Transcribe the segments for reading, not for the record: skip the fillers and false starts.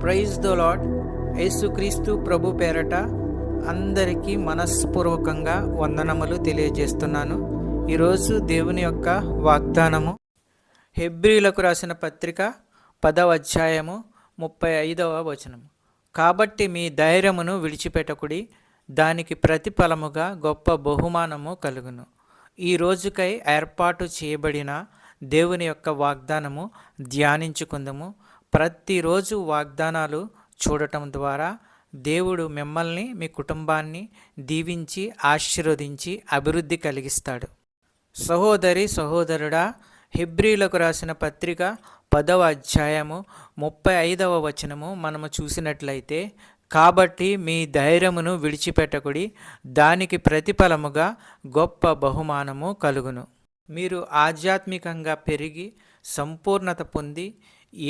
Praise the lord. యేసుక్రీస్తు ప్రభు పేరట అందరికీ మనస్పూర్వకంగా వందనములు తెలియజేస్తున్నాను. ఈరోజు దేవుని యొక్క వాగ్దానము హెబ్రీలకు రాసిన పత్రిక 10వ అధ్యాయము 35వ వచనము. కాబట్టి మీ ధైర్యమును విడిచిపెట్టకుడి, దానికి ప్రతిఫలముగా గొప్ప బహుమానము కలుగును. ఈ రోజుకై ఏర్పాటు చేయబడిన దేవుని యొక్క వాగ్దానము ధ్యానించుకుందాము. ప్రతిరోజు వాగ్దానాలు చూడటం ద్వారా దేవుడు మిమ్మల్ని, మీ కుటుంబాన్ని దీవించి ఆశీర్వదించి అభివృద్ధి కలిగిస్తాడు. సహోదరి సహోదరుడా, హెబ్రీలకు రాసిన పత్రిక 10వ అధ్యాయము 35వ వచనము మనము చూసినట్లయితే, కాబట్టి మీ ధైర్యమును విడిచిపెట్టకుడి, దానికి ప్రతిఫలముగా గొప్ప బహుమానము కలుగును. మీరు ఆధ్యాత్మికంగా పెరిగి సంపూర్ణత పొంది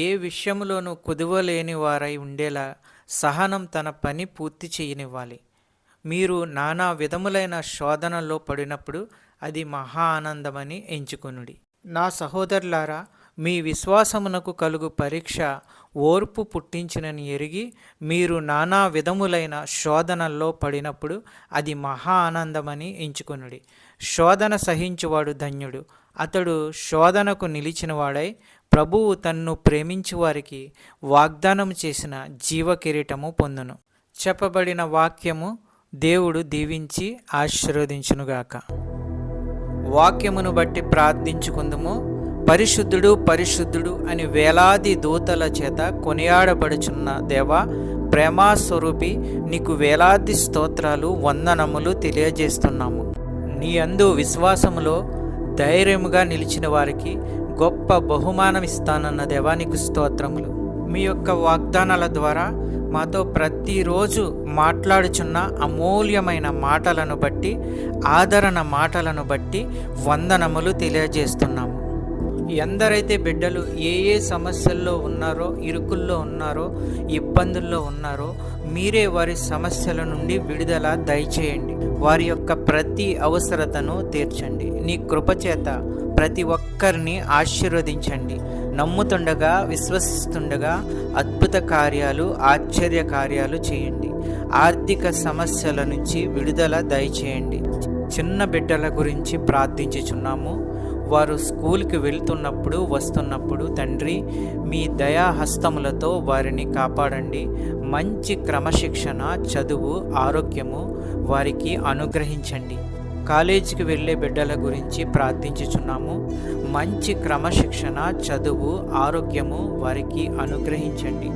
ఏ విషయంలోనూ కుదువలేని వారై ఉండేలా సహనం తన పని పూర్తి చేయనివ్వాలి. మీరు నానా విధములైన శోధనలో పడినప్పుడు అది మహా ఆనందమని ఎంచుకొనుడి. నా సహోదరులారా, మీ విశ్వాసమునకు కలుగు పరీక్ష ఓర్పు పుట్టించినని ఎరిగి మీరు నానా విధములైన శోధనల్లో పడినప్పుడు అది మహా ఆనందమని ఎంచుకొనుడి. శోధన సహించువాడు ధన్యుడు, అతడు శోధనకు నిలిచినవాడై ప్రభువు తన్ను ప్రేమించు వారికి వాగ్దానం చేసిన జీవ కిరీటము పొందును. చెప్పబడిన వాక్యము దేవుడు దీవించి ఆశీర్వదించునుగాక. వాక్యమును బట్టి ప్రార్థించుకుందుము. పరిశుద్ధుడు పరిశుద్ధుడు అని వేలాది దూతల చేత కొనియాడబడుచున్న దేవా, ప్రేమాస్వరూపి, నీకు వేలాది స్తోత్రాలు, వందనములు తెలియజేస్తున్నాము. నీ అందు విశ్వాసములో ధైర్యముగా నిలిచిన వారికి గొప్ప బహుమానం ఇస్తానన్న దేవా, నీకు స్తోత్రములు. మీ యొక్క వాగ్దానాల ద్వారా మాతో ప్రతిరోజు మాట్లాడుచున్న అమూల్యమైన మాటలను బట్టి, ఆదరణ మాటలను బట్టి వందనములు తెలియజేస్తున్నాము. ఎందరైతే బిడ్డలు ఏ సమస్యల్లో ఉన్నారో, ఇరుకుల్లో ఉన్నారో, ఇబ్బందుల్లో ఉన్నారో, మీరే వారి సమస్యల నుండి విడుదల దయచేయండి. వారి యొక్క ప్రతి అవసరతను తీర్చండి. నీ కృపచేత ప్రతి ఒక్కరిని ఆశీర్వదించండి. నమ్ముతుండగా, విశ్వసిస్తుండగా అద్భుత కార్యాలు, ఆశ్చర్య కార్యాలు చేయండి. ఆర్థిక సమస్యల నుంచి విడుదల దయచేయండి. చిన్న బిడ్డల గురించి ప్రార్థించుచున్నాము. వారు స్కూల్కి వెళ్తున్నప్పుడు, వస్తున్నప్పుడు తండ్రి మీ దయాహస్తములతో వారిని కాపాడండి. మంచి క్రమశిక్షణ, చదువు, ఆరోగ్యము వారికి అనుగ్రహించండి. కాలేజీకి వెళ్ళే బిడ్డల గురించి ప్రార్థించుచున్నాము. మంచి క్రమశిక్షణ, చదువు, ఆరోగ్యము వారికి అనుగ్రహించండి.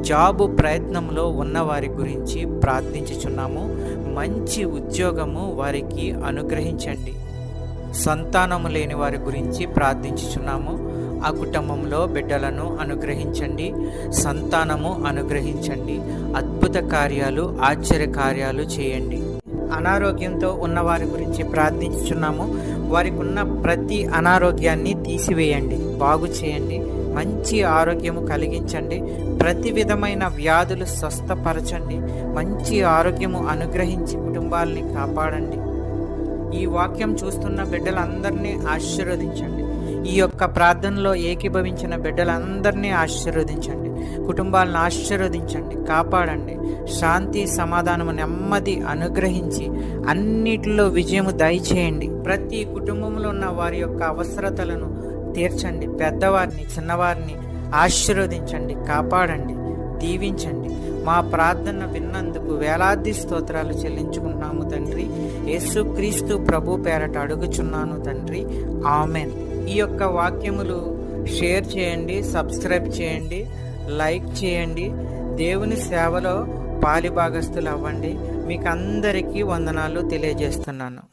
జాబు ప్రయత్నంలో ఉన్న వారి గురించి ప్రార్థించుచున్నాము. మంచి ఉద్యోగము వారికి అనుగ్రహించండి. సంతానము లేని వారి గురించి ప్రార్థించుచున్నాము. ఆ కుటుంబంలో బిడ్డలను అనుగ్రహించండి, సంతానము అనుగ్రహించండి. అద్భుత కార్యాలు, ఆశ్చర్య కార్యాలు చేయండి. అనారోగ్యంతో ఉన్న వారి గురించి ప్రార్థించుచున్నాము. వారికి ఉన్న ప్రతి అనారోగ్యాన్ని తీసివేయండి, బాగు చేయండి. మంచి ఆరోగ్యము కలిగించండి. ప్రతి విధమైన వ్యాధులు స్వస్థపరచండి. మంచి ఆరోగ్యము అనుగ్రహించి కుటుంబాలని కాపాడండి. ఈ వాక్యం చూస్తున్న బిడ్డలందరినీ ఆశీర్వదించండి. ఈ యొక్క ప్రార్థనలో ఏకీభవించిన బిడ్డలందరినీ ఆశీర్వదించండి. కుటుంబాలను ఆశీర్వదించండి, కాపాడండి. శాంతి, సమాధానము, నెమ్మది అనుగ్రహించి అన్నిటిలో విజయము దయచేయండి. ప్రతి కుటుంబంలో ఉన్న వారి యొక్క అవసరతలను తీర్చండి. పెద్దవారిని, చిన్నవారిని ఆశీర్వదించండి, కాపాడండి, దీవించండి. మా ప్రార్థన విన్నందుకు వేలాది స్తోత్రాలు చెల్లించుకుంటున్నాము తండ్రి. యేసుక్రీస్తు ప్రభు పేరట అడుగుచున్నాను తండ్రి, ఆమెన్. ఈ యొక్క వాక్యములు షేర్ చేయండి, సబ్స్క్రైబ్ చేయండి, లైక్ చేయండి. దేవుని సేవలో పాలిభాగస్తులు అవ్వండి. మీకు అందరికీ వందనాలు తెలియజేస్తున్నాను.